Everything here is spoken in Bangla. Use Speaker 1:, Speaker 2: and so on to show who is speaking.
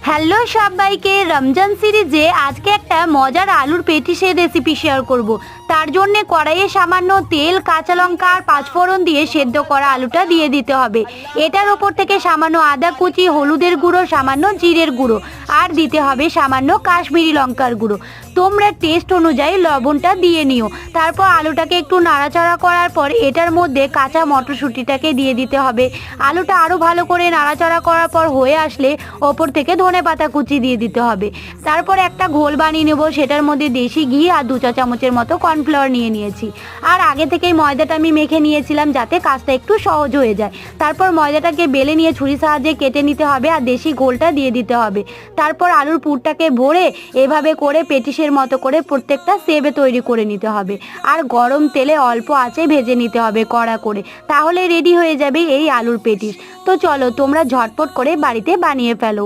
Speaker 1: হ্যালো সবাইকে, রমজান সিরিজে আজকে একটা মজার আলুর পেটিসের রেসিপি শেয়ার করব। তার জন্য কড়াইয়ে সামান্য তেল, কাঁচা লঙ্কা আর পাঁচফোড়ন দিয়ে সেদ্ধ করা আলুটা দিয়ে দিতে হবে। এটার ওপর থেকে সামান্য আদা কুচি, হলুদের গুঁড়ো, সামান্য জিরের গুঁড়ো আর দিতে হবে সামান্য কাশ্মীরি লঙ্কার গুঁড়ো। তোমরা টেস্ট অনুযায়ী লবণটা দিয়ে নিও। তারপর আলুটাকে একটু নাড়াচাড়া করার পর এটার মধ্যে কাঁচা মটরশুঁটিটাকে দিয়ে দিতে হবে। আলুটা আরও ভালো করে নাড়াচাড়া করার পর হয়ে আসলে ওপর থেকে ধনেপাতা কুচি দিয়ে দিতে হবে। তারপর একটা ঘোল বানিয়ে নেব। সেটার মধ্যে দেশি ঘি আর 2 চা চামচের মতো কর্নফ্লাওয়ার নিয়ে নিয়েছি। আর আগে থেকেই ময়দাটা আমি মেখে নিয়েছিলাম যাতে কাজটা একটু সহজ হয়ে যায়। তারপর ময়দাটাকে বেলে নিয়ে ছুরির সাহায্যে কেটে নিতে হবে আর দেশি ঘোলটা দিয়ে দিতে হবে। তারপর আলুর পুরটাকে ভরে এভাবে করে পেটিসের মতো করে প্রত্যেকটা সেবে তৈরি করে নিতে হবে। আর গরম তেলে অল্প আঁচে ভেজে নিতে হবে কড়া করে। তাহলে রেডি হয়ে যাবে এই আলুর পেটিস। তো চলো তোমরা ঝটপট করে বাড়িতে বানিয়ে ফেলো।